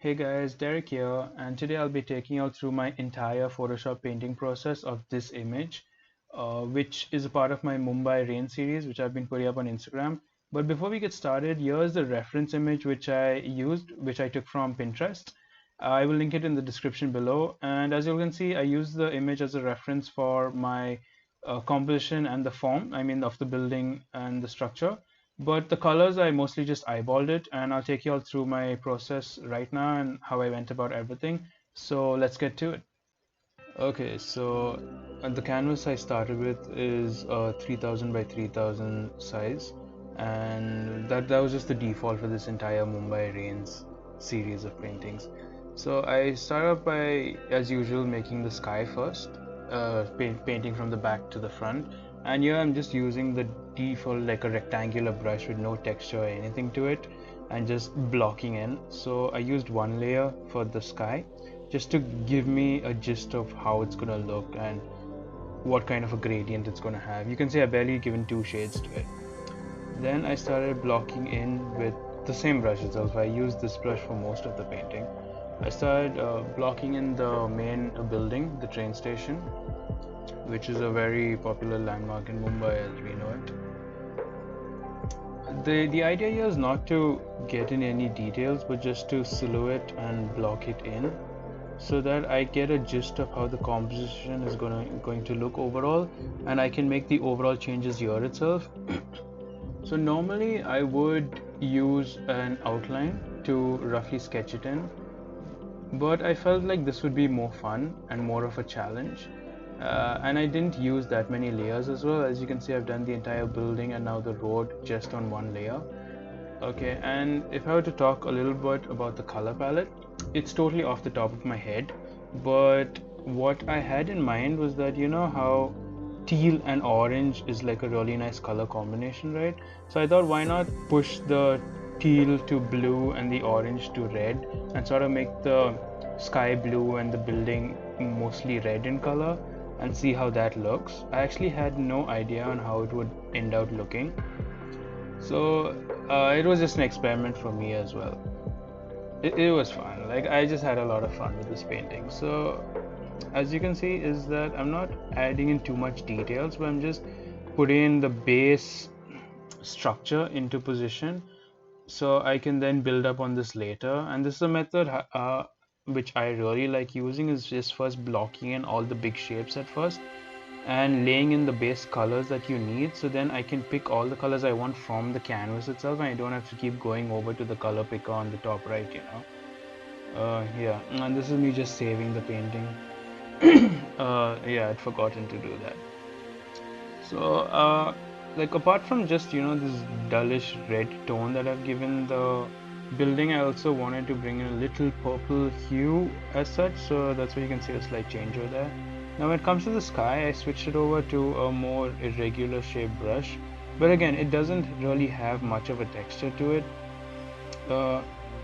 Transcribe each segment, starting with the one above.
Hey guys, Derek here, and today I'll be taking you through my entire Photoshop painting process of this image, which is a part of my Mumbai Rain series, which I've been putting up on Instagram. But before we get started, here's the reference image which I used, which I took from Pinterest. I will link it in the description below. And as you can see, I used the image as a reference for my composition and the form, I mean, of the building and the structure. But the colors, I mostly just eyeballed it, and I'll take you all through my process right now and how I went about everything. So let's get to it. Okay, so the canvas I started with is a 3000 by 3000 size, and that was just the default for this entire Mumbai Rains series of paintings. So I started off by, as usual, making the sky first, painting from the back to the front. And here I'm just using the default, like a rectangular brush with no texture or anything to it, and just blocking in. So I used one layer for the sky just to give me a gist of how it's gonna look and what kind of a gradient it's gonna have. You can see I barely given two shades to it. Then I started blocking in with the same brush itself. I used this brush for most of the painting. I started blocking in the main building, the train station, which is a very popular landmark in Mumbai as we know it. The idea here is not to get in any details, but just to silhouette and block it in, so that I get a gist of how the composition is going to look overall, and I can make the overall changes here itself. So normally I would use an outline to roughly sketch it in, but I felt like this would be more fun and more of a challenge. And I didn't use that many layers as well. As you can see, I've done the entire building and now the road just on one layer. Okay, and if I were to talk a little bit about the color palette, it's totally off the top of my head, but what I had in mind was that you know how teal and orange is like a really nice color combination, right? So I thought, why not push the teal to blue and the orange to red and sort of make the sky blue and the building mostly red in color and see how that looks. I actually had no idea on how it would end out looking. So it was just an experiment for me as well. It was fun. Like, I just had a lot of fun with this painting. So as you can see is that I'm not adding in too much details, but I'm just putting the base structure into position so I can then build up on this later. And this is a method which I really like using, is just first blocking in all the big shapes at first and laying in the base colors that you need, so then I can pick all the colors I want from the canvas itself and I don't have to keep going over to the color picker on the top right, you know. Yeah, and this is me just saving the painting. Yeah, I'd forgotten to do that. So like, apart from just, you know, this dullish red tone that I've given the building, I also wanted to bring in a little purple hue as such, so that's why you can see a slight change over there. Now when it comes to the sky, I switched it over to a more irregular shaped brush, but again, it doesn't really have much of a texture to it.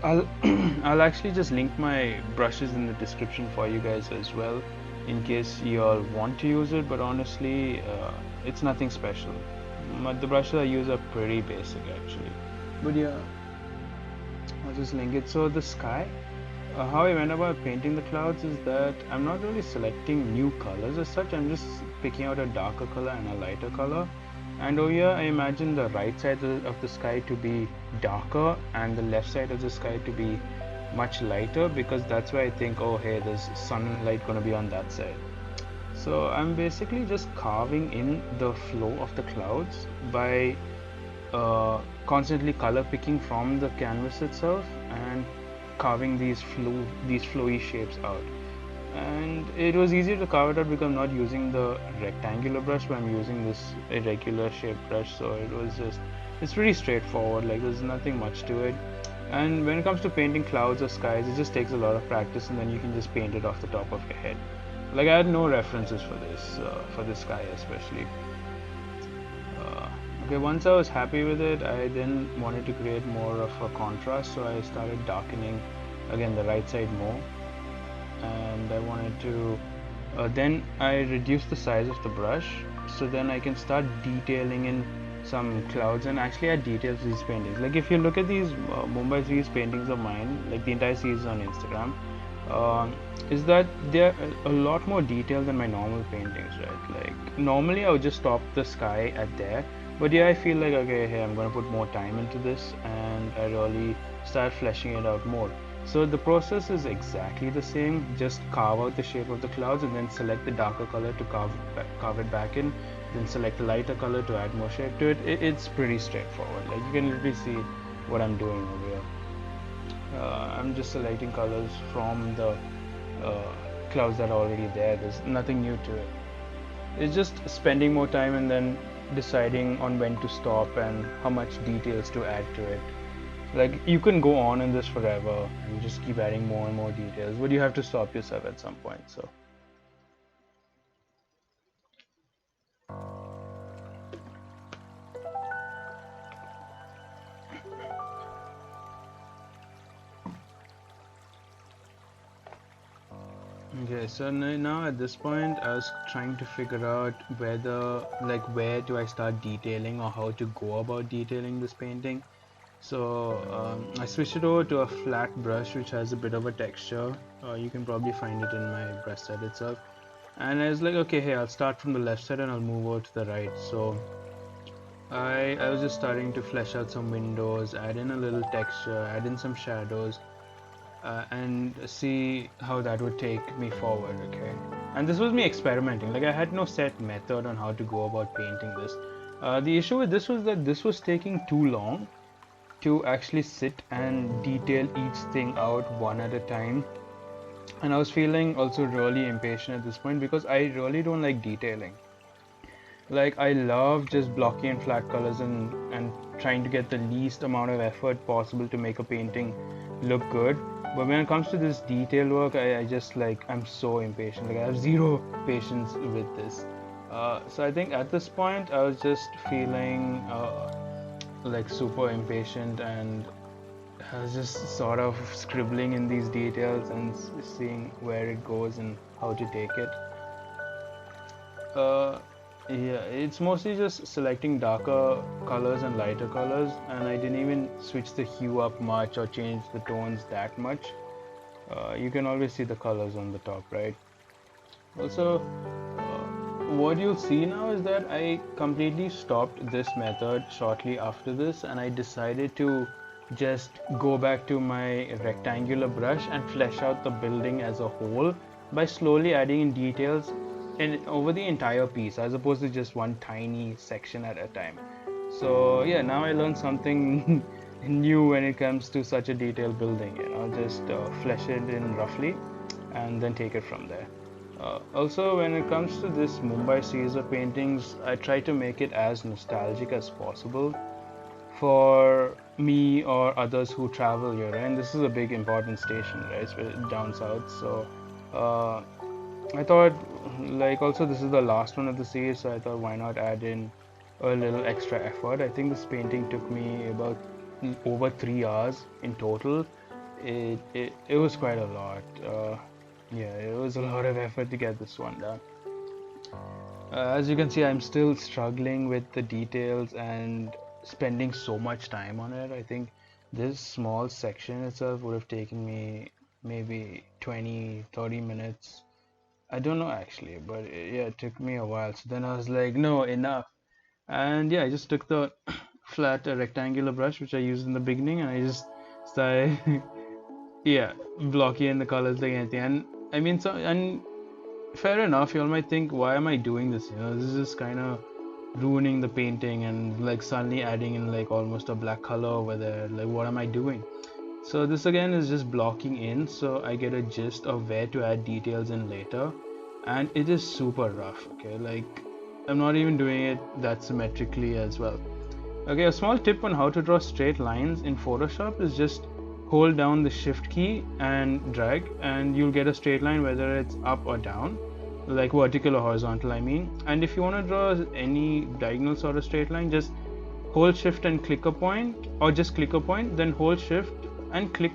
I'll I'll actually just link my brushes in the description for you guys as well, in case you all want to use it, but honestly it's nothing special. The brushes I use are pretty basic actually, but yeah, I'll just link it. So the sky, how I went about painting the clouds is that I'm not really selecting new colors as such. I'm just picking out a darker color and a lighter color. And over here, I imagine the right side of the sky to be darker and the left side of the sky to be much lighter, because that's where I think, oh hey, there's sunlight gonna be on that side. So I'm basically just carving in the flow of the clouds by constantly color picking from the canvas itself and carving these flowy shapes out. And it was easier to carve it out because I'm not using the rectangular brush, but I'm using this irregular shaped brush. So it's pretty straightforward. Like, there's nothing much to it. And when it comes to painting clouds or skies, it just takes a lot of practice, and then you can just paint it off the top of your head. Like, I had no references for this sky especially. Okay, once I was happy with it, I then wanted to create more of a contrast, so I started darkening again the right side more, and I wanted to then I reduced the size of the brush, so then I can start detailing in some clouds and actually add details to these paintings. Like if you look at these Mumbai series paintings of mine, like the entire series on Instagram, is that they're a lot more detailed than my normal paintings, right? Like normally I would just stop the sky at there, but yeah, I feel like okay, hey, I'm gonna put more time into this, and I really start fleshing it out more. So the process is exactly the same. Just carve out the shape of the clouds and then select the darker color to carve it back in. Then select a lighter color to add more shape to it. It's pretty straightforward. Like you can literally see what I'm doing over here. I'm just selecting colors from the clouds that are already there. There's nothing new to it. It's just spending more time and then deciding on when to stop and how much details to add to it. Like you can go on in this forever and just keep adding more and more details, but you have to stop yourself at some point. So okay, so now at this point, I was trying to figure out where do I start detailing or how to go about detailing this painting. So I switched it over to a flat brush which has a bit of a texture. You can probably find it in my brush set itself. And I was like, okay, hey, I'll start from the left side and I'll move over to the right. So I was just starting to flesh out some windows, add in a little texture, add in some shadows, and see how that would take me forward. Okay, and this was me experimenting. Like I had no set method on how to go about painting this. The issue with this was that this was taking too long to actually sit and detail each thing out one at a time, and I was feeling also really impatient at this point because I really don't like detailing. Like I love just blocky and flat colors and trying to get the least amount of effort possible to make a painting look good. But when it comes to this detail work, I just like I'm so impatient. Like I have zero patience with this. So I think at this point I was just feeling like super impatient, and I was just sort of scribbling in these details and seeing where it goes and how to take it. Uh, yeah, it's mostly just selecting darker colors and lighter colors, and I didn't even switch the hue up much or change the tones that much. You can always see the colors on the top, right? Also, what you'll see now is that I completely stopped this method shortly after this, and I decided to just go back to my rectangular brush and flesh out the building as a whole by slowly adding in details over the entire piece as opposed to just one tiny section at a time. So yeah, now I learned something new when it comes to such a detailed building. Just flesh it in roughly and then take it from there. Also, when it comes to this Mumbai series of paintings, I try to make it as nostalgic as possible for me or others who travel here. And this is a big important station, right? It's down south. So I thought, like, also this is the last one of the series, so I thought why not add in a little extra effort. I think this painting took me about over 3 hours in total. It was quite a lot. Yeah, it was a lot of effort to get this one done. As you can see, I'm still struggling with the details and spending so much time on it. I think this small section itself would have taken me maybe 20-30 minutes. I don't know actually, but yeah, it took me a while. So then I was like, no, enough. And yeah, I just took the flat rectangular brush which I used in the beginning, and I just started yeah, blocky in the colors like anything. And I mean, so and fair enough, you all might think, why am I doing this? This is just kind of ruining the painting and like suddenly adding in like almost a black color over there. Like, what am I doing? So this again is just blocking in so I get a gist of where to add details in later, and it is super rough. Okay, like I'm not even doing it that symmetrically as well. Okay, a small tip on how to draw straight lines in Photoshop is just hold down the shift key and drag, and you'll get a straight line whether it's up or down, like vertical or horizontal, I mean. And if you want to draw any diagonal sort of straight line, just hold shift and click a point, or just click a point, then hold shift and click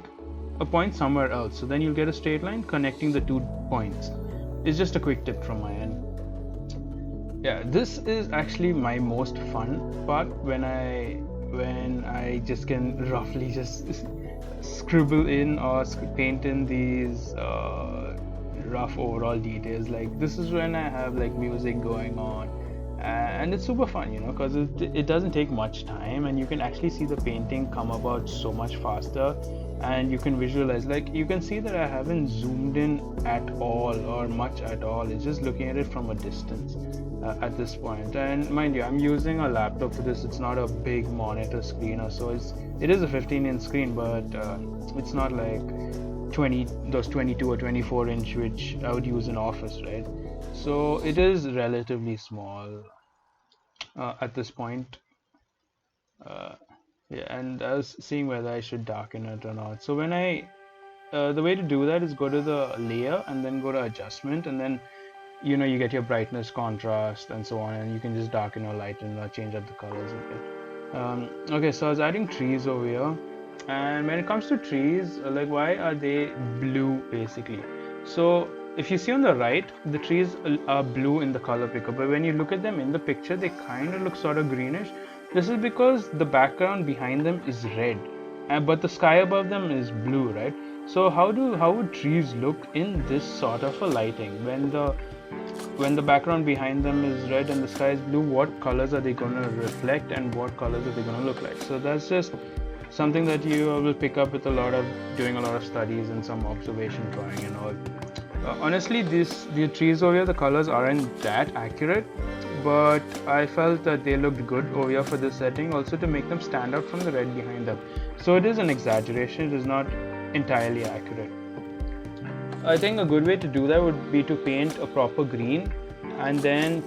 a point somewhere else. So then you'll get a straight line connecting the 2 points. It's just a quick tip from my end. Yeah, this is actually my most fun part when I just can roughly just scribble in or paint in these rough overall details. Like this is when I have like music going on, and it's super fun, because it doesn't take much time, and you can actually see the painting come about so much faster, and you can visualize, like you can see that I haven't zoomed in at all or much at all. It's just looking at it from a distance at this point. And mind you, I'm using a laptop for this. It's not a big monitor screen or so. It is a 15-inch screen, but it's not like 22 or 24-inch which I would use in office, right? So it is relatively small at this point. uh, yeah, and I was seeing whether I should darken it or not. So the way to do that is go to the layer and then go to adjustment, and then you get your brightness, contrast, and so on, and you can just darken or lighten or change up the colors a bit. Okay, so I was adding trees over here, and when it comes to trees, like why are they blue basically? So if you see on the right, the trees are blue in the color picker, but when you look at them in the picture, they kind of look sort of greenish. This is because the background behind them is red, but the sky above them is blue, right? So how would trees look in this sort of a lighting when the background behind them is red and the sky is blue? What colors are they going to reflect, and what colors are they going to look like? So that's just something that you will pick up with doing a lot of studies and some observation drawing and all. Honestly, the trees over here, the colors aren't that accurate, but I felt that they looked good over here for this setting, also to make them stand out from the red behind them. So it is an exaggeration, it is not entirely accurate. I think a good way to do that would be to paint a proper green and then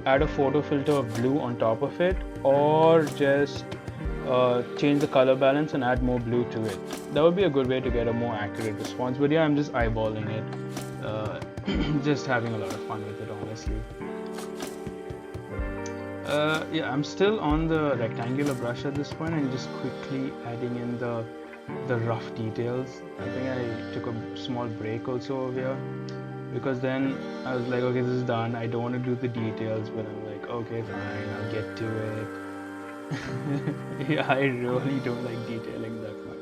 add a photo filter of blue on top of it, or just change the color balance and add more blue to it. That would be a good way to get a more accurate response. But yeah, I'm just eyeballing it, just having a lot of fun with it, honestly. Yeah, I'm still on the rectangular brush at this point and just quickly adding in the rough details. I think I took a small break also over here, because then I was like, okay, this is done. I don't want to do the details, but I'm like, okay, fine, I'll get to it. Yeah, I really don't like detailing that much.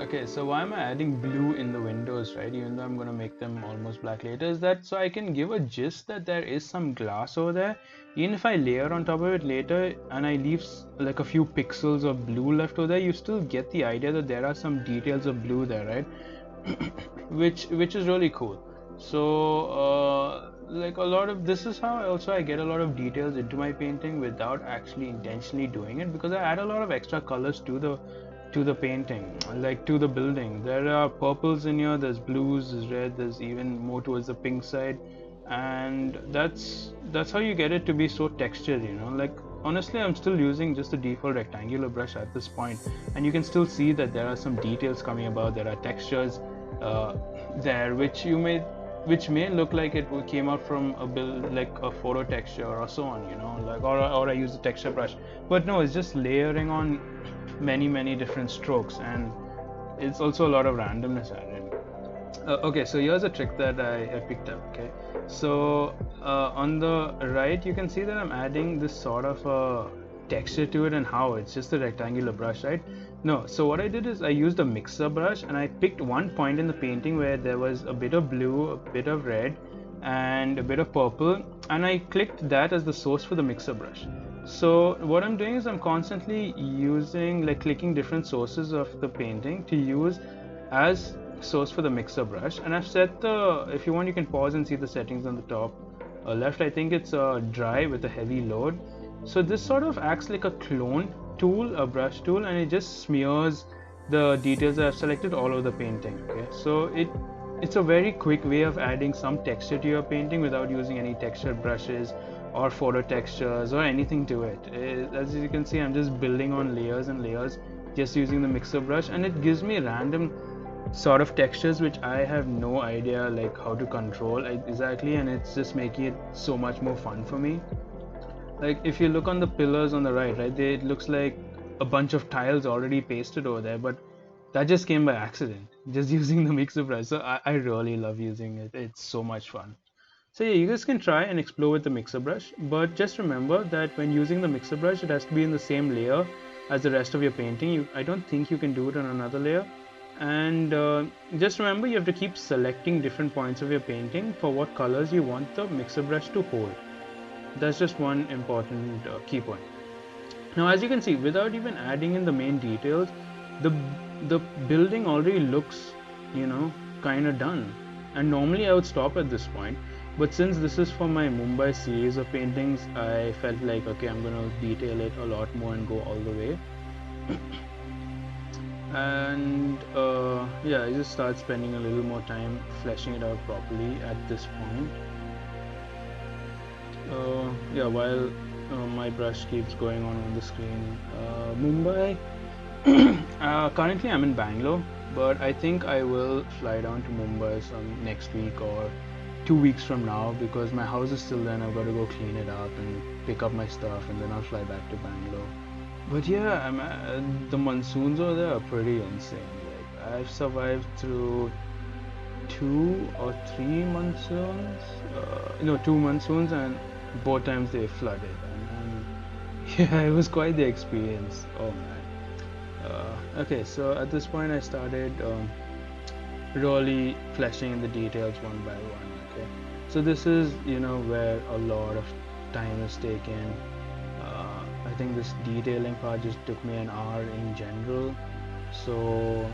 Okay, so why am I adding blue in the windows, right? Even though I'm going to make them almost black later, is that so I can give a gist that there is some glass over there. Even if I layer on top of it later and I leave like a few pixels of blue left over there, you still get the idea that there are some details of blue there, right? which is really cool. So like a lot of this is how I get a lot of details into my painting without actually intentionally doing it, because I add a lot of extra colors to the painting, like to the building. There are purples in here, there's blues, there's red, there's even more towards the pink side, and that's how you get it to be so textured, like honestly I'm still using just the default rectangular brush at this point, and you can still see that there are some details coming about. There are textures there which may look like it came out from a build, like a photo texture or so on, like or I use a texture brush, but no, it's just layering on many different strokes, and it's also a lot of randomness added. Okay, so here's a trick that I picked up. Okay, so on the right you can see that I'm adding this sort of a texture to it, and how it's just a rectangular brush, right? No, so what I did is I used a mixer brush, and I picked one point in the painting where there was a bit of blue, a bit of red, and a bit of purple, and I clicked that as the source for the mixer brush. So what I'm doing is I'm constantly clicking different sources of the painting to use as source for the mixer brush, and I've set if you want you can pause and see the settings on the top left. I think it's dry with a heavy load. So this sort of acts like a clone tool, a brush tool, and it just smears the details that I've selected all over the painting. Okay, so it's a very quick way of adding some texture to your painting without using any texture brushes or photo textures or anything to it. As you can see, I'm just building on layers and layers just using the mixer brush, and it gives me random sort of textures which I have no idea like how to control exactly, and it's just making it so much more fun for me. Like if you look on the pillars on the right, it looks like a bunch of tiles already pasted over there, but that just came by accident, just using the mixer brush. So I really love using it. It's so much fun. So yeah, you guys can try and explore with the mixer brush, but just remember that when using the mixer brush, it has to be in the same layer as the rest of your painting. I don't think you can do it on another layer. And just remember, you have to keep selecting different points of your painting for what colors you want the mixer brush to hold. That's just one important key point. Now, as you can see, without even adding in the main details, the the building already looks, kind of done. And normally I would stop at this point, but since this is for my Mumbai series of paintings, I felt like, okay, I'm gonna detail it a lot more and go all the way. And yeah, I just start spending a little more time fleshing it out properly at this point. Yeah, while my brush keeps going on the screen. Mumbai. Currently, I'm in Bangalore, but I think I will fly down to Mumbai some next week or 2 weeks from now because my house is still there and I've got to go clean it up and pick up my stuff and then I'll fly back to Bangalore. But yeah, the monsoons over there are pretty insane. Like I've survived through 2 or 3 monsoons. No, 2 monsoons, and both times they flooded. And yeah, it was quite the experience. Oh man. Okay, so at this point I started really fleshing in the details one by one. Okay, so this is where a lot of time is taken. I think this detailing part just took me an hour in general. So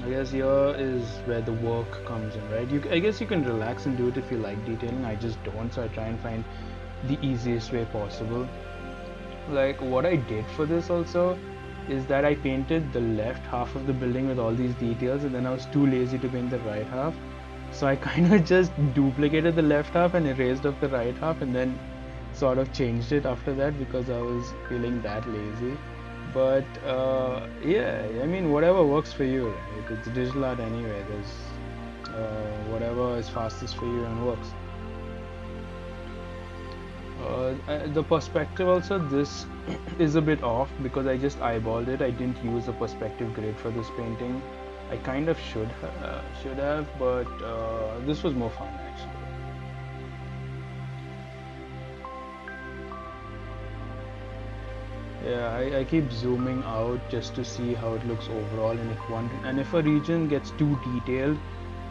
I guess here is where the work comes in, right? I guess you can relax and do it if you like detailing. I just don't, so I try and find the easiest way possible. Like what I did for this also is that I painted the left half of the building with all these details, and then I was too lazy to paint the right half. So I kind of just duplicated the left half and erased off the right half, and then sort of changed it after that because I was feeling that lazy. But yeah, I mean, whatever works for you, right? It's digital art anyway. There's whatever is fastest for you and works. The perspective also, this is a bit off because I just eyeballed it. I didn't use a perspective grid for this painting. I kind of should have, but this was more fun actually. Yeah, I keep zooming out just to see how it looks overall, and if a region gets too detailed,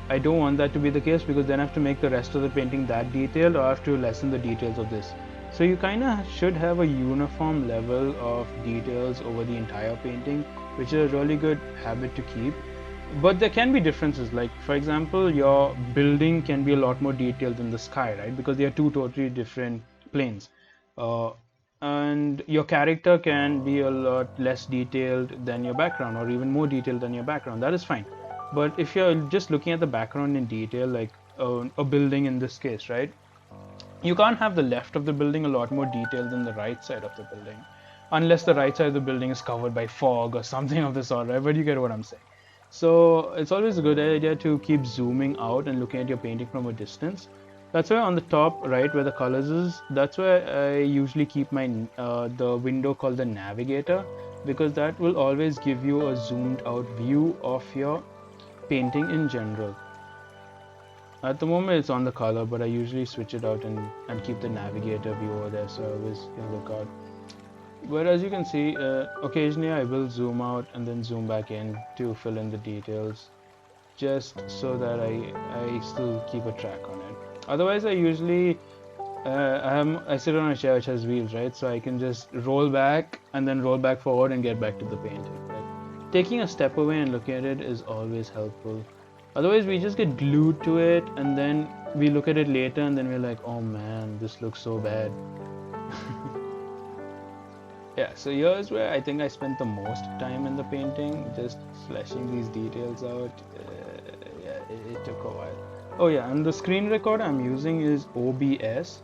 I don't want that to be the case because then I have to make the rest of the painting that detailed, or I have to lessen the details of this. So you kind of should have a uniform level of details over the entire painting, which is a really good habit to keep. But there can be differences. Like for example, your building can be a lot more detailed than the sky, right? Because they are two totally different planes. Uh, and your character can be a lot less detailed than your background, or even more detailed than your background. That is fine. But if you're just looking at the background in detail, like a building in this case, right? You can't have the left of the building a lot more detailed than the right side of the building, unless the right side of the building is covered by fog or something of the sort, right? But you get what I'm saying. So it's always a good idea to keep zooming out and looking at your painting from a distance. That's why on the top right where the colors is, that's where I usually keep my the window called the navigator, because that will always give you a zoomed out view of your painting in general. At the moment it's on the color, but I usually switch it out and keep the navigator view over there, so I always look out. But as you can see, occasionally I will zoom out and then zoom back in to fill in the details, just so that I still keep a track on it. Otherwise I usually I sit on a chair which has wheels, right? So I can just roll back and then roll back forward and get back to the painting. Like taking a step away and looking at it is always helpful. Otherwise we just get glued to it and then we look at it later and then we're like, oh man, this looks so bad. Yeah, so here's where I think I spent the most time in the painting, just fleshing these details out. Yeah, it took a while. Oh yeah, and the screen recorder I'm using is OBS,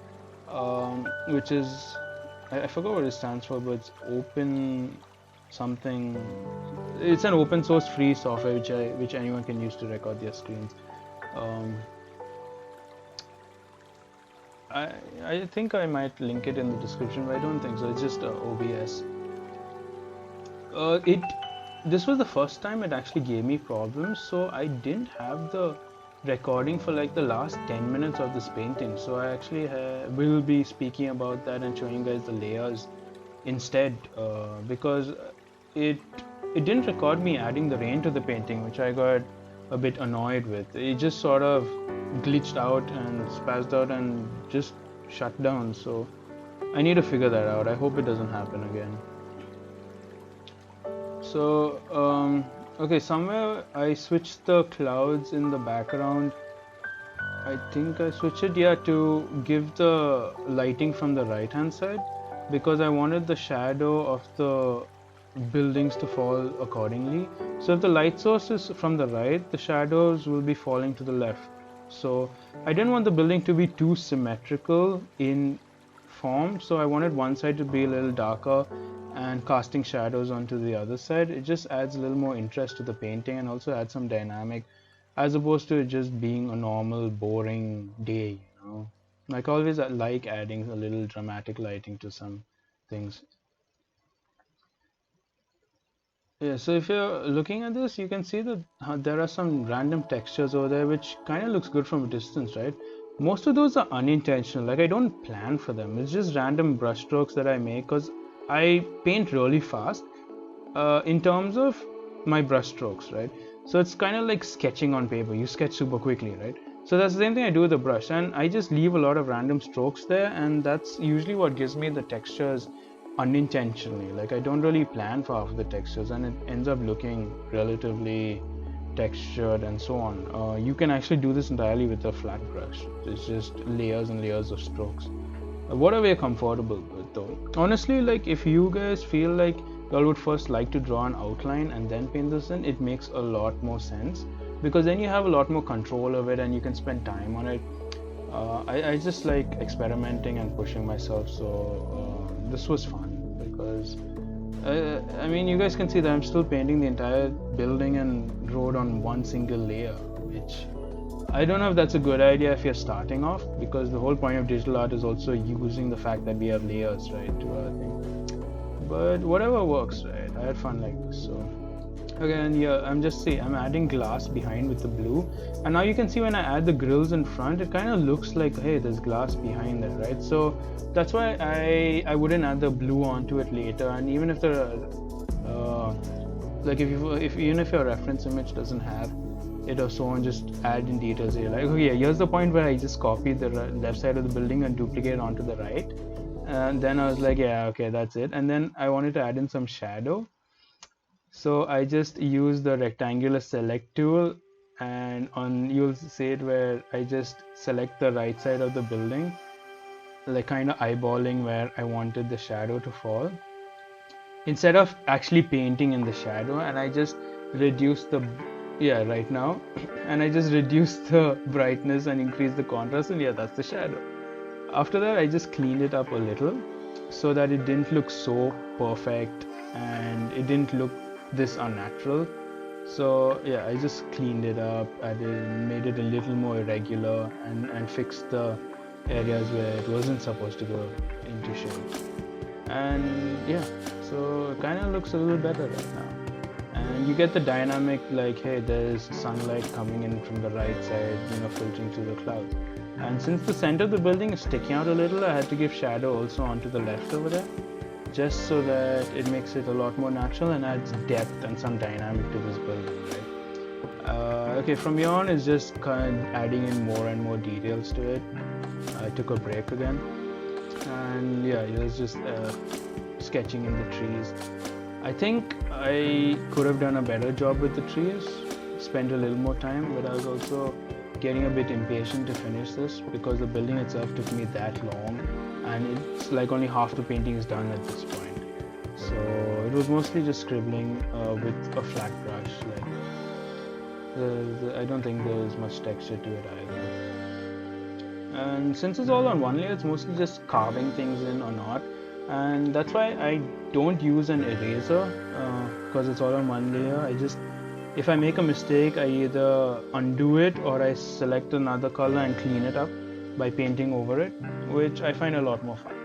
which is, I forgot what it stands for, but it's open something. It's an open source free software which anyone can use to record their screens. I think I might link it in the description, but I don't think so. It's just OBS. It this was the first time it actually gave me problems, so I didn't have the recording for like the last 10 minutes of this painting. So I actually will be speaking about that and showing you guys the layers instead, because it it didn't record me adding the rain to the painting, which I got a bit annoyed with. It just sort of glitched out and spazzed out and just shut down. So I need to figure that out. I hope it doesn't happen again. So okay, somewhere I switched the clouds in the background. I think I switched it, yeah, to give the lighting from the right hand side, because I wanted the shadow of the buildings to fall accordingly. So if the light source is from the right, the shadows will be falling to the left. So I didn't want the building to be too symmetrical in form, so I wanted one side to be a little darker and casting shadows onto the other side. It just adds a little more interest to the painting and also adds some dynamic, as opposed to it just being a normal boring day, you know. Like always, I like adding a little dramatic lighting to some things. Yeah, so if you're looking at this, you can see that there are some random textures over there, which kind of looks good from a distance, right? Most of those are unintentional, like I don't plan for them. It's just random brush strokes that I make because I paint really fast in terms of my brush strokes, right? So it's kind of like sketching on paper. You sketch super quickly, right? So that's the same thing I do with the brush, and I just leave a lot of random strokes there, and that's usually what gives me the textures unintentionally. Like I don't really plan for half of the textures, and it ends up looking relatively textured and so on. You can actually do this entirely with a flat brush. It's just layers and layers of strokes. Whatever you're comfortable with, though. Honestly, like if you guys feel like y'all would first like to draw an outline and then paint this in, it makes a lot more sense, because then you have a lot more control of it and you can spend time on it. I just like experimenting and pushing myself, so this was fun because I mean, you guys can see that I'm still painting the entire building and road on one single layer, which I don't know if that's a good idea if you're starting off, because the whole point of digital art is also using the fact that we have layers, right, to our thing. But whatever works, right? I had fun like this, so. Okay, and yeah, I'm adding glass behind with the blue, and now you can see when I add the grills in front, it kind of looks like, hey, there's glass behind it, right? So that's why I wouldn't add the blue onto it later, and even if the like if even if your reference image doesn't have it or so on, just add in details. You're like, okay, here's the point where I just copied the left side of the building and duplicate it onto the right, and then I was like, yeah, okay, that's it. And then I wanted to add in some shadow. So I just use the rectangular select tool, and you'll see it where I just select the right side of the building, like kind of eyeballing where I wanted the shadow to fall, instead of actually painting in the shadow. And I just reduce the, yeah, right now, and I just reduce the brightness and increase the contrast, and yeah, that's the shadow. After that, I just cleaned it up a little so that it didn't look so perfect and it didn't look this unnatural. So yeah, I just cleaned it up, made it a little more irregular, and fixed the areas where it wasn't supposed to go into shade. And yeah, so it kind of looks a little better right now. And you get the dynamic, like, hey, there's sunlight coming in from the right side, you know, filtering through the clouds. And since the center of the building is sticking out a little, I had to give shadow also onto the left over there, just so that it makes it a lot more natural and adds depth and some dynamic to this building, right? Okay, from here on, it's just kind of adding in more and more details to it. I took a break again, and yeah, it was just sketching in the trees. I think I could have done a better job with the trees, spent a little more time, but I was also getting a bit impatient to finish this because the building itself took me that long, and it's like only half the painting is done at this point. So it was mostly just scribbling with a flat brush. Like I don't think there's much texture to it either. And since it's all on one layer, it's mostly just carving things in or not. And that's why I don't use an eraser, because it's all on one layer. If I make a mistake, I either undo it or I select another color and clean it up by painting over it, which I find a lot more fun.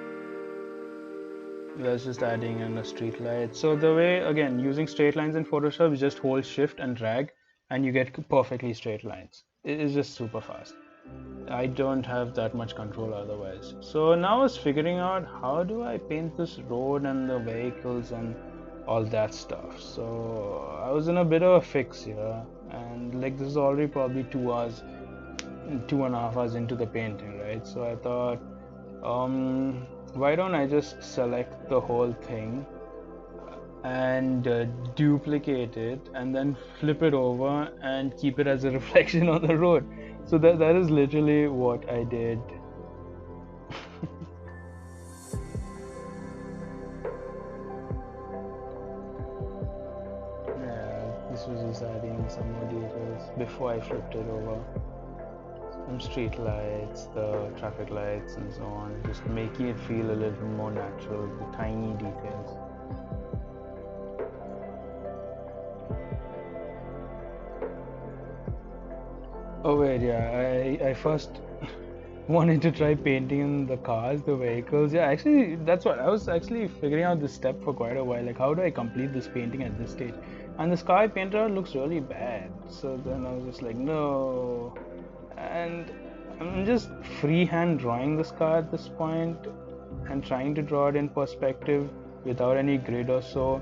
Let's just adding in a street light. So the way, again, using straight lines in Photoshop, you just hold shift and drag and you get perfectly straight lines. It is just super fast. I don't have that much control otherwise. So now I was figuring out how do I paint this road and the vehicles and all that stuff. So I was in a bit of a fix here, and like this is already probably 2 hours, 2.5 hours into the painting, right? So I thought, why don't I just select the whole thing and duplicate it and then flip it over and keep it as a reflection on the road. So that is literally what I did. Yeah, this was just adding some more details before I flipped it over. Some street lights, the traffic lights and so on, just making it feel a little more natural, the tiny details. Oh wait, yeah, I first wanted to try painting in the cars, the vehicles. Yeah, actually, that's what I was actually figuring out this step for quite a while. Like, how do I complete this painting at this stage? And this car I painted out looks really bad. So then I was just like, no. And I'm just freehand drawing this car at this point and trying to draw it in perspective without any grid or so.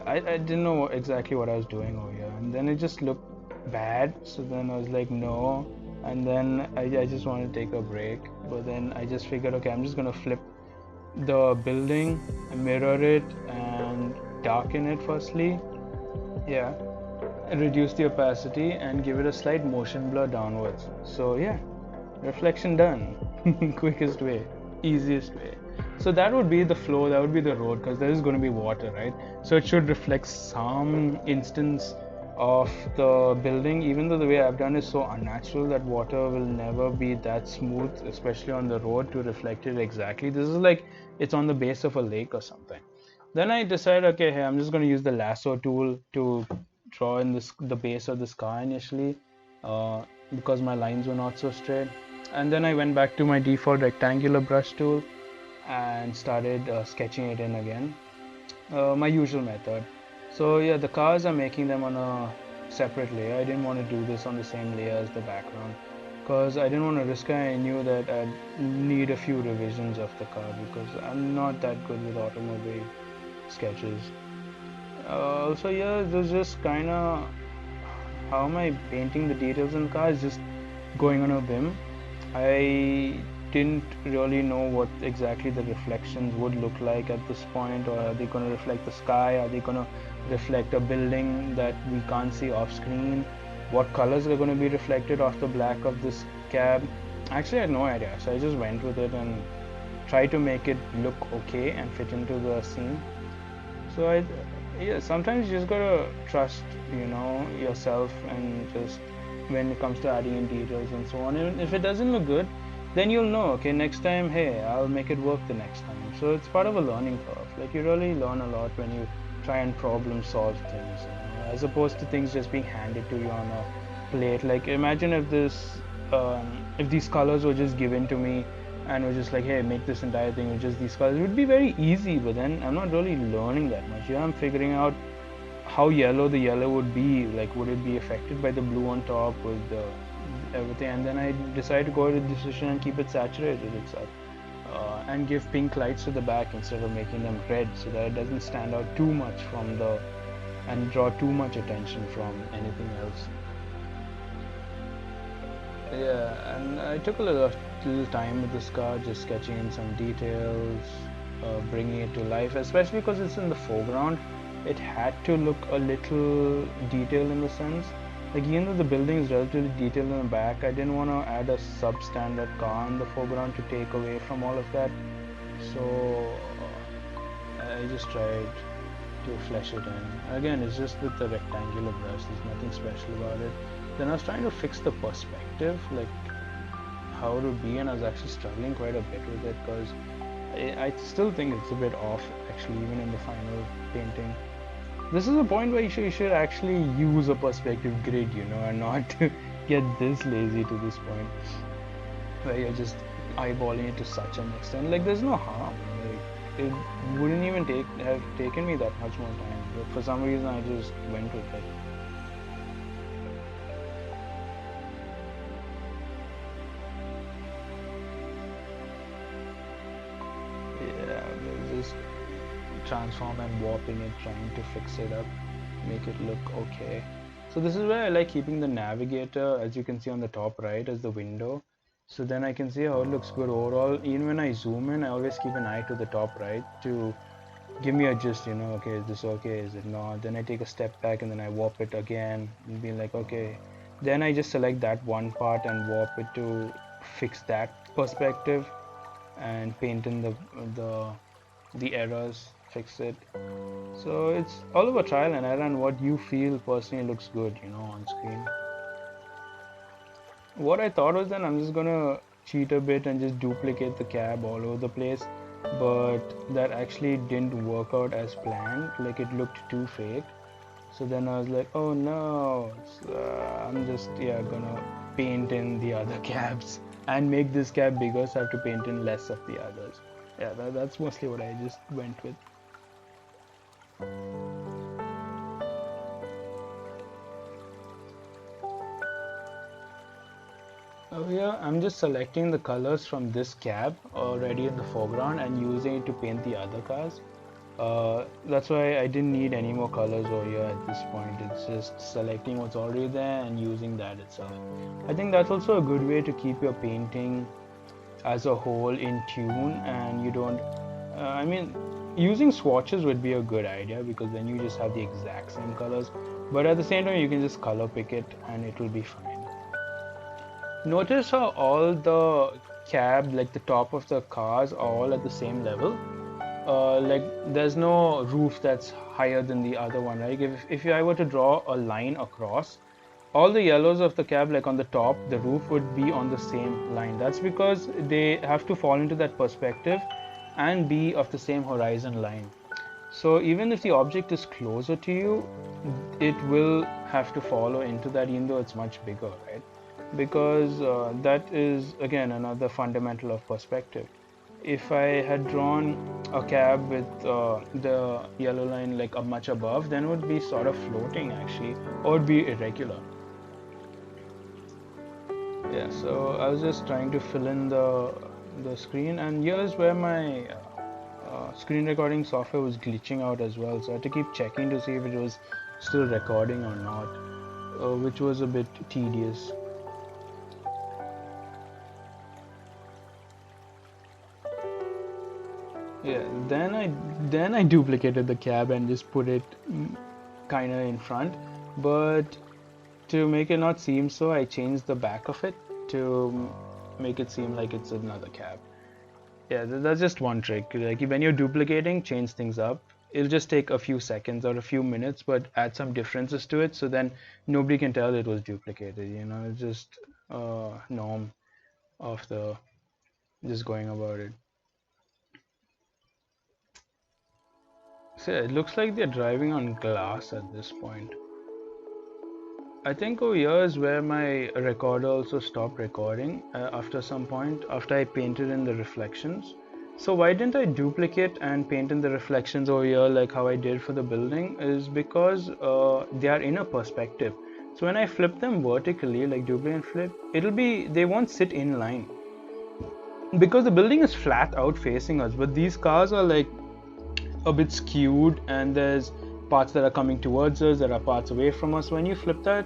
I didn't know exactly what I was doing over here, and then it just looked bad. So then I was like, no. And then I just wanted to take a break, but then I just figured, okay, I'm just gonna flip the building, mirror it, and darken it firstly. Yeah, reduce the opacity and give it a slight motion blur downwards. So yeah, reflection done. Quickest way, easiest way. So that would be the flow, that would be the road, because there is going to be water, right? So it should reflect some instance of the building, even though the way I've done is so unnatural that water will never be that smooth, especially on the road, to reflect it exactly. This is like it's on the base of a lake or something. Then I decided, okay, hey, I'm just going to use the lasso tool to draw in the base of the sky initially, because my lines were not so straight. And then I went back to my default rectangular brush tool and started sketching it in again, my usual method. So yeah, the cars, I'm making them on a separate layer. I didn't want to do this on the same layer as the background because I didn't want to risk it. I knew that I'd need a few revisions of the car because I'm not that good with automobile sketches. Also, yeah, there's just kind of how am I painting the details in the car is just going on a whim. I didn't really know what exactly the reflections would look like at this point, or are they going to reflect the sky, are they going to reflect a building that we can't see off screen, what colors are going to be reflected off the black of this cab. Actually I had no idea, so I just went with it and tried to make it look okay and fit into the scene. So yeah, sometimes you just gotta trust, yourself, and just when it comes to adding in details and so on. And if it doesn't look good, then you'll know, okay, next time, hey, I'll make it work the next time. So it's part of a learning curve. Like you really learn a lot when you try and problem solve things, as opposed to things just being handed to you on a plate. Like imagine if if these colors were just given to me and was just like, hey, make this entire thing with just these colors. It would be very easy, but then I'm not really learning that much. I'm figuring out how yellow the yellow would be. Like, would it be affected by the blue on top with everything? And then I decided to go to the decision and keep it saturated itself, and give pink lights to the back instead of making them red, so that it doesn't stand out too much and draw too much attention from anything else. Yeah, and I took a little time with this car, just sketching in some details, bringing it to life, especially because it's in the foreground. It had to look a little detailed in the sense, like even though the building is relatively detailed in the back, I didn't want to add a substandard car in the foreground to take away from all of that. So I just tried to flesh it in. Again, it's just with the rectangular brush, there's nothing special about it. Then I was trying to fix the perspective, like how it would be, and I was actually struggling quite a bit with it because I still think it's a bit off, actually, even in the final painting. This is a point where you should actually use a perspective grid, and not get this lazy to this point where you're just eyeballing it to such an extent. Like, there's no harm. Like, it wouldn't even have taken me that much more time, but for some reason I just went with it. Yeah, just transform and warping it, trying to fix it up, make it look okay. So this is where I like keeping the navigator, as you can see on the top right, as the window. So then I can see how it looks good overall. Even when I zoom in, I always keep an eye to the top right to give me a gist, okay, is this okay, is it not? Then I take a step back and then I warp it again and be like, okay. Then I just select that one part and warp it to fix that perspective and paint in the errors, fix it. So it's all over trial and error and what you feel personally looks good, on screen. What I thought was that I'm just gonna cheat a bit and just duplicate the cab all over the place, but that actually didn't work out as planned. Like, it looked too fake. So then I was like, oh no, I'm just gonna paint in the other cabs and make this cab bigger, so I have to paint in less of the others. Yeah, that's mostly what I just went with. Oh yeah, I'm just selecting the colors from this cab already in the foreground and using it to paint the other cars. That's why I didn't need any more colors over here at this point. It's just selecting what's already there and using that itself. I think that's also a good way to keep your painting as a whole in tune, and you don't using swatches would be a good idea because then you just have the exact same colors, but at the same time you can just color pick it and it will be fine. Notice how all the cab, like the top of the cars, are all at the same level. Like, there's no roof that's higher than the other one, right? If I were to draw a line across, all the yellows of the cab, like on the top, the roof would be on the same line. That's because they have to fall into that perspective and be of the same horizon line. So even if the object is closer to you, it will have to follow into that, even though it's much bigger, right? Because that is again another fundamental of perspective. If I had drawn a cab with the yellow line like much above, then it would be sort of floating actually, or it would be irregular. Yeah, so I was just trying to fill in the screen, and here's where my screen recording software was glitching out as well, so I had to keep checking to see if it was still recording or not, which was a bit tedious. Yeah, then I duplicated the cab and just put it kind of in front, but to make it not seem so, I changed the back of it to make it seem like it's another cab. Yeah, that's just one trick. Like, when you're duplicating, change things up. It'll just take a few seconds or a few minutes, but add some differences to it so then nobody can tell it was duplicated. It's just a norm of the just going about it. So it looks like they're driving on glass at this point. I think over here is where my recorder also stopped recording after some point, after I painted in the reflections. So why didn't I duplicate and paint in the reflections over here like how I did for the building is because they are in a perspective. So when I flip them vertically, like duplicate and flip, they won't sit in line. Because the building is flat out facing us, but these cars are like a bit skewed, and there's parts that are coming towards us, there are parts away from us. When you flip that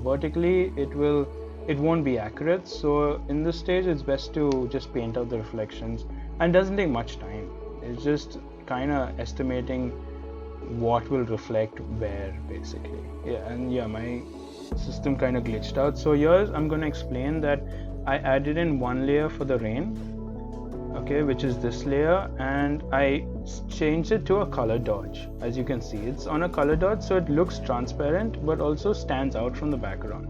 vertically, it won't be accurate. So in this stage, it's best to just paint out the reflections, and it doesn't take much time. It's just kind of estimating what will reflect where, basically. My system kind of glitched out. So here I'm going to explain that I added in one layer for the rain, okay, which is this layer, and I changed it to a color dodge. As you can see, it's on a color dodge, so it looks transparent but also stands out from the background.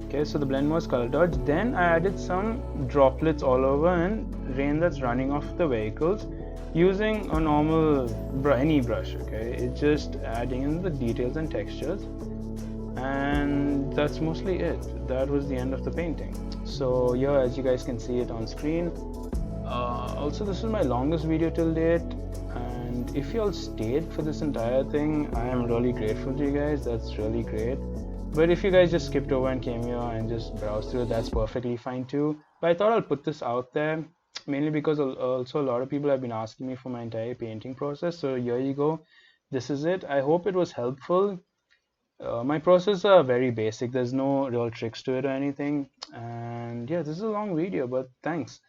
Okay, so the blend mode is color dodge. Then I added some droplets all over and rain that's running off the vehicles using a normal any brush. Okay, it's just adding in the details and textures, and that's mostly it. That was the end of the painting. So here, as you guys can see it on screen, Also, this is my longest video till date, and if you all stayed for this entire thing, I am really grateful to you guys. That's really great. But if you guys just skipped over and came here and just browsed through it, that's perfectly fine too. But I thought I'll put this out there mainly because also a lot of people have been asking me for my entire painting process. So here you go. This is it. I hope it was helpful. My process are very basic. There's no real tricks to it or anything. And yeah, this is a long video, but thanks.